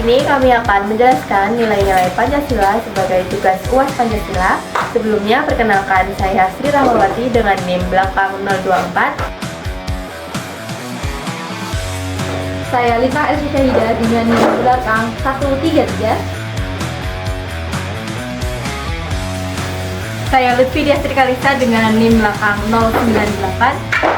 sini kami akan menjelaskan nilai-nilai Pancasila sebagai tugas UAS Pancasila. Sebelumnya, perkenalkan saya Sri Rahmawati dengan NIM belakang 024. Saya Lita Elvi Syahida dengan NIM belakang 133. Saya Lutfi Diastri Kalisa dengan NIM belakang 098.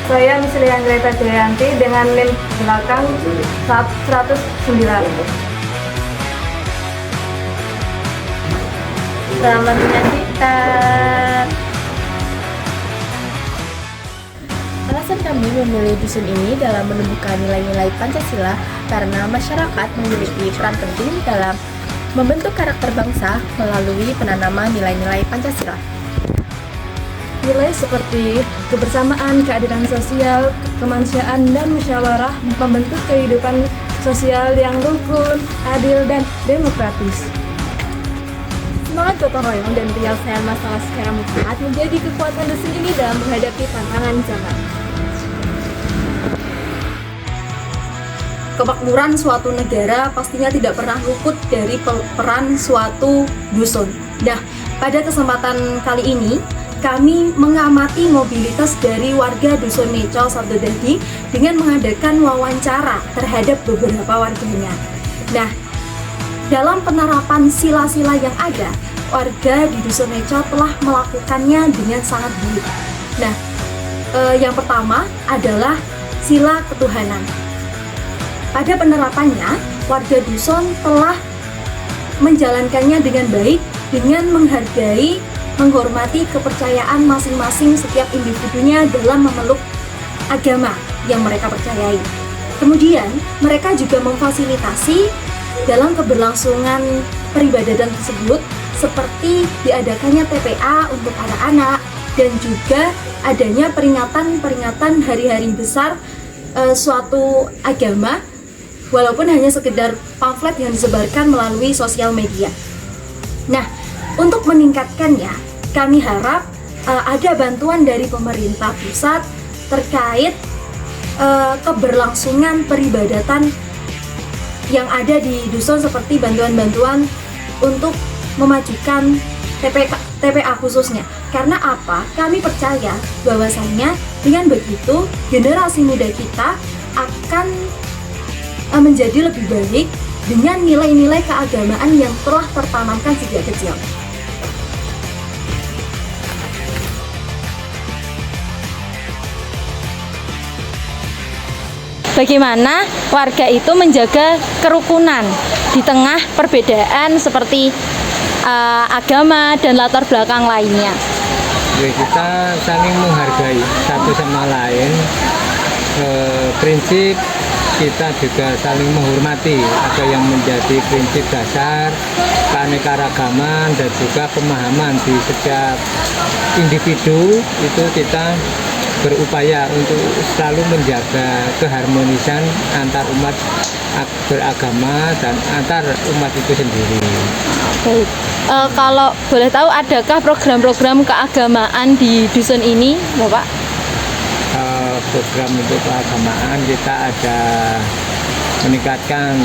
Saya Mislia Greta Jayanti dengan NIM belakang 109. Selamat menyaksikan. Alasan kami memilih dusun ini dalam menumbuhkan nilai-nilai Pancasila karena masyarakat memiliki peran penting dalam membentuk karakter bangsa melalui penanaman nilai-nilai Pancasila. Nilai seperti kebersamaan, keadilan sosial, kemanusiaan, dan musyawarah membentuk kehidupan sosial yang rukun, adil, dan demokratis. Semangat gotong royong dan penyelesaian masalah secara mutlak menjadi kekuatan dusun ini dalam menghadapi tantangan zaman. Kemakmuran suatu negara pastinya tidak pernah luput dari peran suatu dusun. Nah, pada kesempatan kali ini, kami mengamati mobilitas dari warga Dusun Neco Sabdodadi dengan mengadakan wawancara terhadap beberapa warganya. Nah, dalam penerapan sila-sila yang ada, warga di Dusun Neco telah melakukannya dengan sangat baik. Nah, yang pertama adalah sila ketuhanan. Pada penerapannya, warga dusun telah menjalankannya dengan baik dengan menghargai, menghormati kepercayaan masing-masing setiap individunya dalam memeluk agama yang mereka percayai. Kemudian, mereka juga memfasilitasi dalam keberlangsungan peribadatan tersebut seperti diadakannya TPA untuk anak-anak dan juga adanya peringatan-peringatan hari-hari besar suatu agama walaupun hanya sekedar pamflet yang disebarkan melalui sosial media. Nah, untuk meningkatkannya, kami harap ada bantuan dari pemerintah pusat terkait keberlangsungan peribadatan yang ada di dusun seperti bantuan-bantuan untuk memajukan TPA khususnya. Karena apa? Kami percaya bahwasannya dengan begitu generasi muda kita akan menjadi lebih baik dengan nilai-nilai keagamaan yang telah tertanamkan sejak kecil. Bagaimana warga itu menjaga kerukunan di tengah perbedaan seperti agama dan latar belakang lainnya. Ya, kita saling menghargai satu sama lain. Prinsip kita juga saling menghormati apa yang menjadi prinsip dasar keanekaragaman dan juga pemahaman di setiap individu. Itu kita berupaya untuk selalu menjaga keharmonisan antar umat beragama dan antar umat itu sendiri. Baik. Kalau boleh tahu, adakah program-program keagamaan di dusun ini, Bapak? Program untuk keagamaan kita ada meningkatkan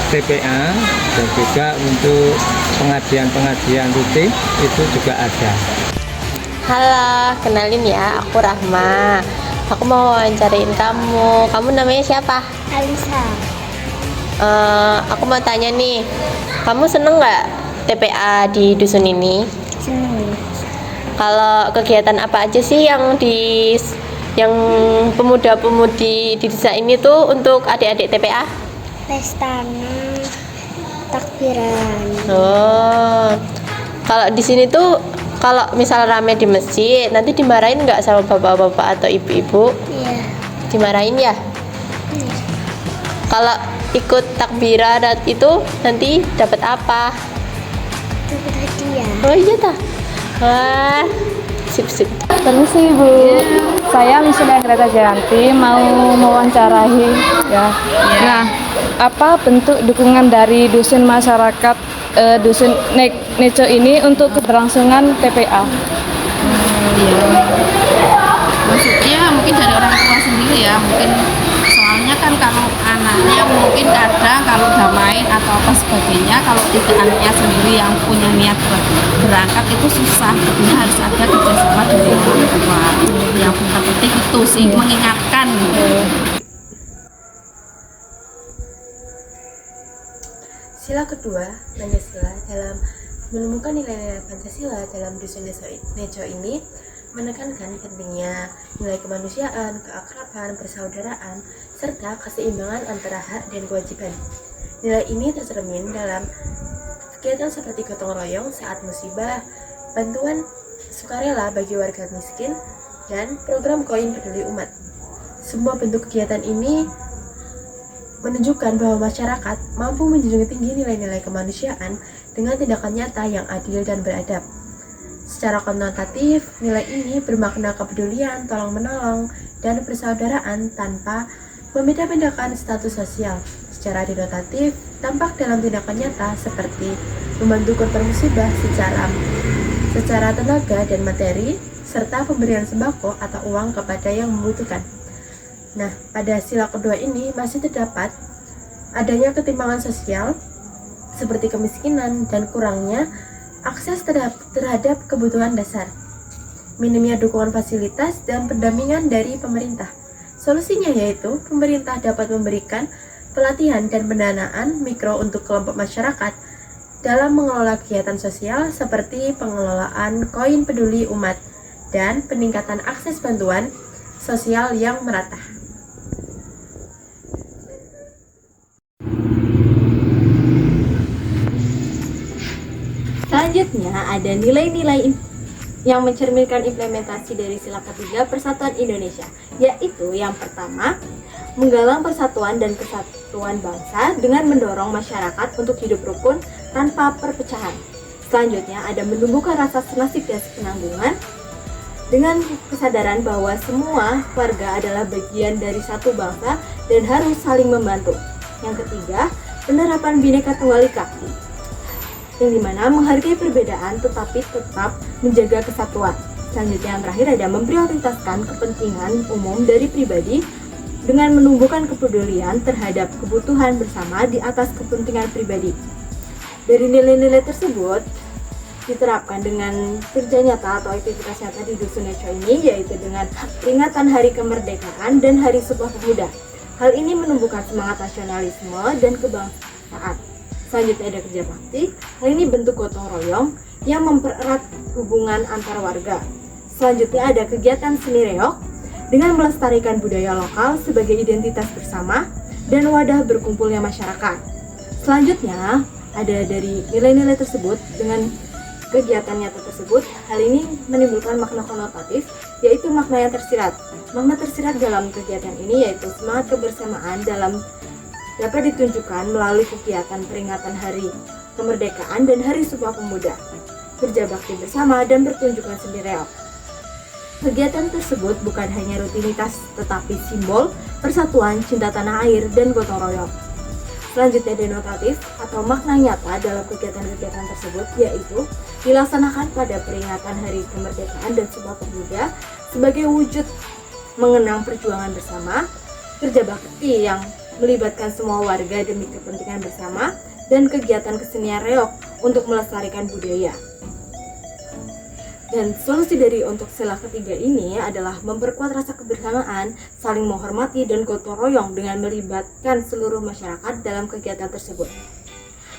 TPA dan juga untuk pengajian-pengajian rutin itu juga ada. Halo, kenalin ya, aku Rahma. Aku mau wawancarain kamu. Kamu namanya siapa? Alisa. Aku mau tanya nih, kamu seneng nggak TPA di dusun ini? Seneng. Kalau kegiatan apa aja sih yang pemuda-pemudi di desa ini tuh untuk adik-adik TPA? Pestana, takbiran. Oh, kalau di sini tuh kalau misal rame di masjid, nanti dimarahin nggak sama bapak-bapak atau ibu-ibu? Iya. Dimarahin ya? Iya. Kalau ikut takbiran itu nanti dapat apa? Dapat hadiah. Oh iya tak? Wah, sip. Permisi Ibu, saya Mislia Greta Jayanti mau mewawancarai ya. Nah, apa bentuk dukungan dari dusun masyarakat dusun Neco ini untuk keberlangsungan TPA? Maksudnya mungkin dari orang tua sendiri ya, mungkin soalnya kan kan kalau anaknya mungkin kadang kalau udah main atau apa sebagainya, kalau tidak anaknya sendiri yang punya niat berangkat itu susah, tentunya harus ada kerjasama dari orang tua. Yang penting itu sih mengingatkan. Sila kedua, Pancasila, dalam menemukan nilai-nilai Pancasila dalam Dusun Nejo ini menekankan pentingnya nilai kemanusiaan, keakraban, persaudaraan, serta keseimbangan antara hak dan kewajiban. Nilai ini tercermin dalam kegiatan seperti gotong royong saat musibah, bantuan sukarela bagi warga miskin, dan program koin peduli umat. Semua bentuk kegiatan ini menunjukkan bahwa masyarakat mampu menjunjung tinggi nilai-nilai kemanusiaan dengan tindakan nyata yang adil dan beradab. Secara konotatif, nilai ini bermakna kepedulian, tolong-menolong, dan persaudaraan tanpa membeda-bedakan status sosial. Secara denotatif, tampak dalam tindakan nyata seperti membantu korban musibah secara tenaga dan materi, serta pemberian sembako atau uang kepada yang membutuhkan. Nah, pada sila kedua ini masih terdapat adanya ketimpangan sosial seperti kemiskinan dan kurangnya akses terhadap kebutuhan dasar, minimnya dukungan fasilitas dan pendampingan dari pemerintah. Solusinya yaitu pemerintah dapat memberikan pelatihan dan pendanaan mikro untuk kelompok masyarakat dalam mengelola kegiatan sosial seperti pengelolaan koin peduli umat dan peningkatan akses bantuan sosial yang merata. Selanjutnya ada nilai-nilai yang mencerminkan implementasi dari sila ketiga Persatuan Indonesia, yaitu yang pertama, menggalang persatuan dan kesatuan bangsa dengan mendorong masyarakat untuk hidup rukun tanpa perpecahan. Selanjutnya ada menumbuhkan rasa senasib dan penanggungan dengan kesadaran bahwa semua warga adalah bagian dari satu bangsa dan harus saling membantu. Yang ketiga, penerapan Bhinneka Tunggal Ika, yang dimana menghargai perbedaan tetapi tetap menjaga kesatuan. Selanjutnya yang terakhir ada memprioritaskan kepentingan umum dari pribadi dengan menumbuhkan kepedulian terhadap kebutuhan bersama di atas kepentingan pribadi. Dari nilai-nilai tersebut diterapkan dengan kerja nyata atau aktivitas nyata di Dusun Nejo ini, yaitu dengan peringatan Hari Kemerdekaan dan Hari Sumpah Pemuda. Hal ini menumbuhkan semangat nasionalisme dan kebangsaan. Selanjutnya ada kerja bakti. Hal ini bentuk gotong royong yang mempererat hubungan antar warga. Selanjutnya ada kegiatan seni reog dengan melestarikan budaya lokal sebagai identitas bersama dan wadah berkumpulnya masyarakat. Selanjutnya ada dari nilai-nilai tersebut dengan kegiatan nyata tersebut, hal ini menimbulkan makna konotatif, yaitu makna yang tersirat. Makna tersirat dalam kegiatan ini yaitu semangat kebersamaan dapat ditunjukkan melalui kegiatan peringatan Hari Kemerdekaan dan Hari Sumpah Pemuda, kerja bakti bersama, dan pertunjukan seni reog. Kegiatan tersebut bukan hanya rutinitas, tetapi simbol persatuan, cinta tanah air, dan gotong royong. Selanjutnya denotatif atau makna nyata dalam kegiatan-kegiatan tersebut, yaitu dilaksanakan pada peringatan Hari Kemerdekaan dan Sumpah Pemuda sebagai wujud mengenang perjuangan bersama, kerja bakti yang melibatkan semua warga demi kepentingan bersama, dan kegiatan kesenian reog untuk melestarikan budaya. Dan solusi dari untuk sila ketiga ini adalah memperkuat rasa kebersamaan, saling menghormati, dan gotong royong dengan melibatkan seluruh masyarakat dalam kegiatan tersebut.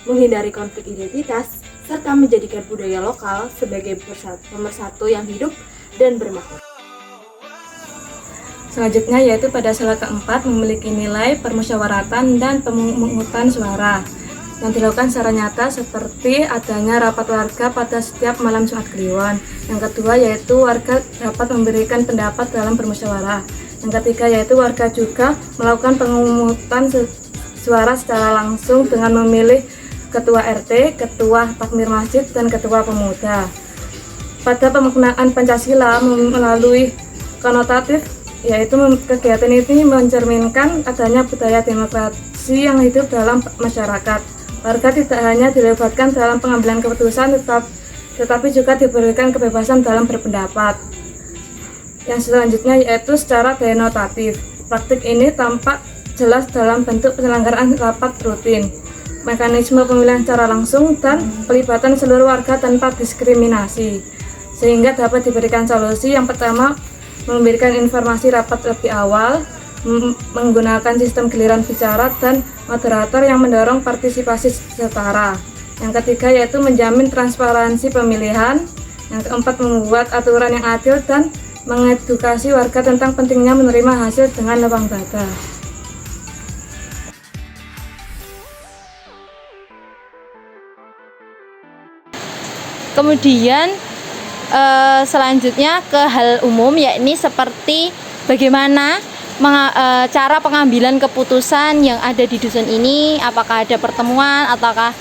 Menghindari konflik identitas, serta menjadikan budaya lokal sebagai pemersatu yang hidup dan bermakna. Selanjutnya yaitu pada sila keempat memiliki nilai permusyawaratan dan pemungutan suara yang dilakukan secara nyata seperti adanya rapat warga pada setiap malam Jumat Kliwon. Yang kedua yaitu warga dapat memberikan pendapat dalam bermusyawarah. Yang ketiga yaitu warga juga melakukan pemungutan suara secara langsung dengan memilih ketua RT, ketua takmir masjid, dan ketua pemuda. Pada pemaknaan Pancasila melalui konotatif, yaitu kegiatan ini mencerminkan adanya budaya demokrasi yang hidup dalam masyarakat. Warga tidak hanya dilibatkan dalam pengambilan keputusan, tetapi juga diberikan kebebasan dalam berpendapat. Yang selanjutnya yaitu secara denotatif. Praktik ini tampak jelas dalam bentuk penyelenggaraan rapat rutin, mekanisme pemilihan secara langsung, dan pelibatan seluruh warga tanpa diskriminasi, sehingga dapat diberikan solusi. Yang pertama, memberikan informasi rapat lebih awal, menggunakan sistem giliran bicara dan moderator yang mendorong partisipasi setara. Yang ketiga yaitu menjamin transparansi pemilihan. Yang keempat, membuat aturan yang adil dan mengedukasi warga tentang pentingnya menerima hasil dengan lapang dada. Kemudian selanjutnya ke hal umum, yakni seperti bagaimana cara pengambilan keputusan yang ada di dusun ini. Apakah ada pertemuan ataukah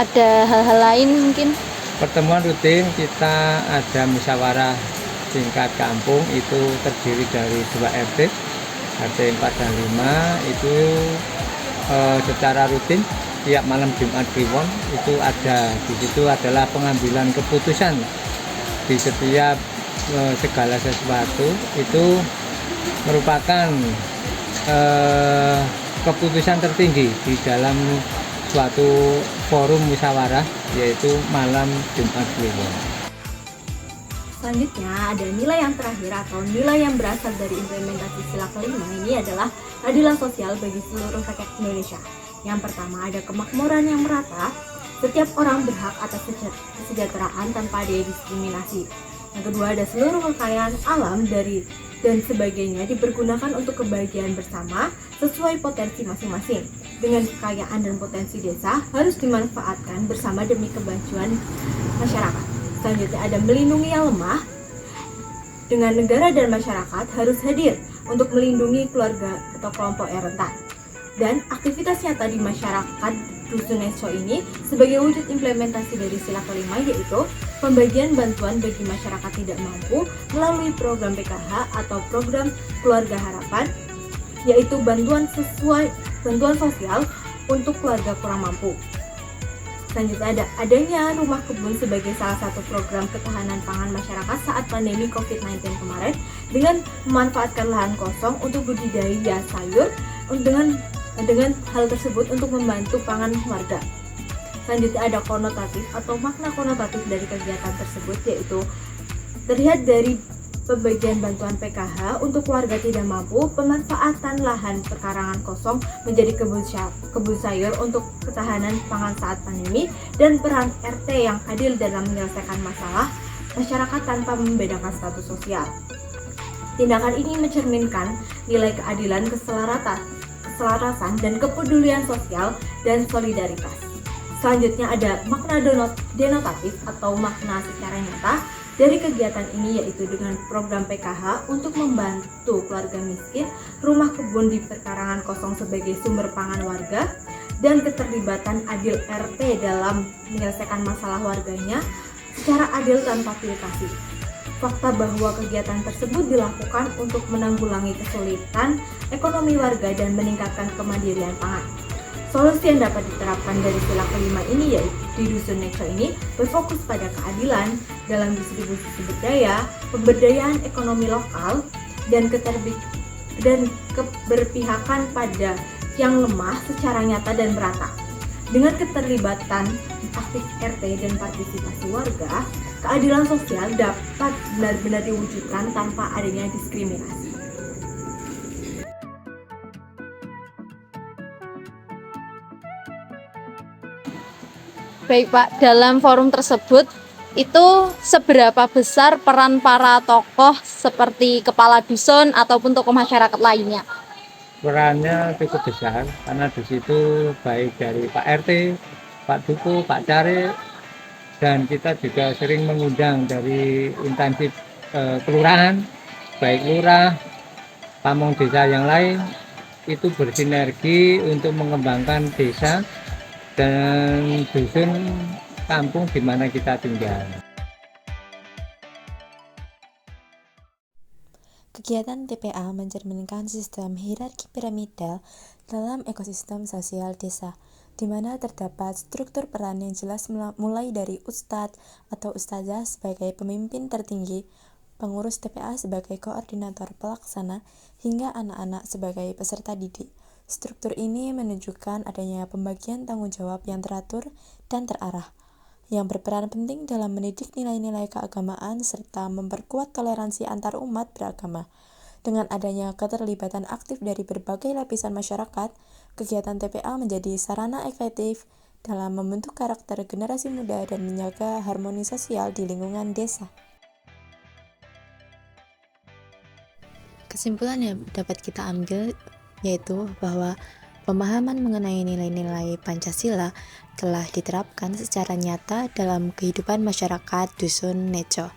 ada hal-hal lain mungkin? Pertemuan rutin kita ada musyawarah tingkat kampung, itu terdiri dari 2 RT, RT 4 dan 5, itu secara rutin tiap malam Jumat Kliwon itu ada. Di situ adalah pengambilan keputusan di setiap segala sesuatu, itu merupakan keputusan tertinggi di dalam suatu forum musyawarah, yaitu malam Jumat Kliwon. Selanjutnya ada nilai yang terakhir atau nilai yang berasal dari implementasi sila kelima. Ini adalah keadilan sosial bagi seluruh rakyat Indonesia. Yang pertama ada kemakmuran yang merata, setiap orang berhak atas kesejahteraan tanpa ada diskriminasi. Yang kedua ada seluruh kekayaan alam dan sebagainya dipergunakan untuk kebahagiaan bersama sesuai potensi masing-masing. Dengan kekayaan dan potensi desa harus dimanfaatkan bersama demi kemajuan masyarakat. Selanjutnya ada melindungi yang lemah, dengan negara dan masyarakat harus hadir untuk melindungi keluarga atau kelompok yang rentan. Dan aktivitas nyata di masyarakat Dusun Neco ini sebagai wujud implementasi dari sila kelima, yaitu pembagian bantuan bagi masyarakat tidak mampu melalui program PKH atau program Keluarga Harapan, yaitu bantuan sosial untuk keluarga kurang mampu. Selanjutnya adanya rumah kebun sebagai salah satu program ketahanan pangan masyarakat saat pandemi COVID-19 kemarin, dengan memanfaatkan lahan kosong untuk budidaya sayur dengan hal tersebut untuk membantu pangan warga. Selanjutnya ada konotatif atau makna konotatif dari kegiatan tersebut, yaitu terlihat dari pembagian bantuan PKH untuk warga tidak mampu, pemanfaatan lahan perkarangan kosong menjadi kebun sayur untuk ketahanan pangan saat pandemi, dan peran RT yang adil dalam menyelesaikan masalah masyarakat tanpa membedakan status sosial. Tindakan ini mencerminkan nilai keadilan, keselarasan, dan kepedulian sosial dan solidaritas. Selanjutnya ada makna denotatif atau makna secara nyata dari kegiatan ini, yaitu dengan program PKH untuk membantu keluarga miskin, rumah kebun di perkarangan kosong sebagai sumber pangan warga, dan keterlibatan adil RT dalam menyelesaikan masalah warganya secara adil tanpa pilih kasih. Fakta bahwa kegiatan tersebut dilakukan untuk menanggulangi kesulitan ekonomi warga dan meningkatkan kemandirian pangan. Solusi yang dapat diterapkan dari sila kelima ini, yaitu di Dusun Neco ini, berfokus pada keadilan dalam distribusi sumber daya, pemberdayaan ekonomi lokal, dan keberpihakan pada yang lemah secara nyata dan merata. Dengan keterlibatan aktif RT dan partisipasi warga, keadilan sosial dapat benar-benar diwujudkan tanpa adanya diskriminasi. Baik Pak, dalam forum tersebut itu seberapa besar peran para tokoh seperti kepala dusun ataupun tokoh masyarakat lainnya? Perannya cukup besar karena di situ baik dari Pak RT, Pak Duku, Pak Care, dan kita juga sering mengundang dari instansi kelurahan, baik lurah, pamong desa yang lain, itu bersinergi untuk mengembangkan desa dan dusun kampung di mana kita tinggal. Kegiatan TPA mencerminkan sistem hierarki piramidal dalam ekosistem sosial desa, di mana terdapat struktur peran yang jelas mulai dari ustadz atau ustazah sebagai pemimpin tertinggi, pengurus TPA sebagai koordinator pelaksana, hingga anak-anak sebagai peserta didik. Struktur ini menunjukkan adanya pembagian tanggung jawab yang teratur dan terarah, yang berperan penting dalam mendidik nilai-nilai keagamaan serta memperkuat toleransi antar umat beragama. Dengan adanya keterlibatan aktif dari berbagai lapisan masyarakat, kegiatan TPA menjadi sarana efektif dalam membentuk karakter generasi muda dan menjaga harmoni sosial di lingkungan desa. Kesimpulan yang dapat kita ambil yaitu bahwa pemahaman mengenai nilai-nilai Pancasila telah diterapkan secara nyata dalam kehidupan masyarakat Dusun Neco.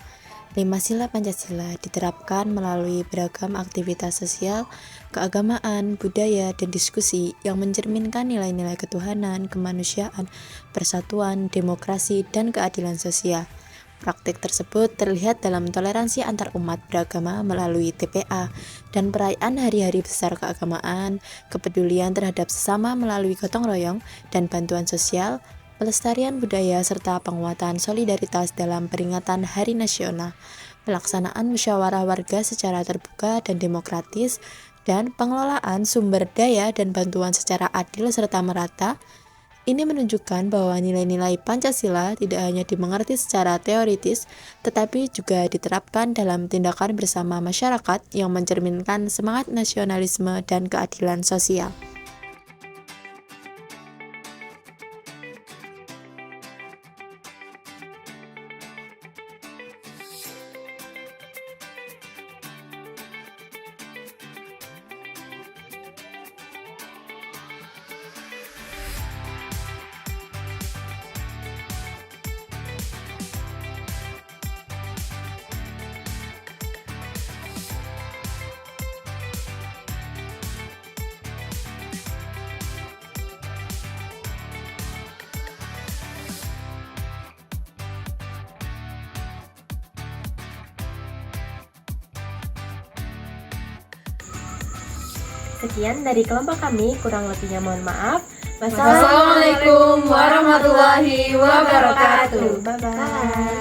5 sila Pancasila diterapkan melalui beragam aktivitas sosial, keagamaan, budaya, dan diskusi yang mencerminkan nilai-nilai ketuhanan, kemanusiaan, persatuan, demokrasi, dan keadilan sosial. Praktik tersebut terlihat dalam toleransi antar umat beragama melalui TPA dan perayaan hari-hari besar keagamaan, kepedulian terhadap sesama melalui gotong royong dan bantuan sosial, pelestarian budaya serta penguatan solidaritas dalam peringatan Hari Nasional, pelaksanaan musyawarah warga secara terbuka dan demokratis, dan pengelolaan sumber daya dan bantuan secara adil serta merata. Ini menunjukkan bahwa nilai-nilai Pancasila tidak hanya dimengerti secara teoritis, tetapi juga diterapkan dalam tindakan bersama masyarakat yang mencerminkan semangat nasionalisme dan keadilan sosial. Sekian dari kelompok kami, kurang lebihnya mohon maaf. Wassalamualaikum warahmatullahi wabarakatuh. Bye-bye.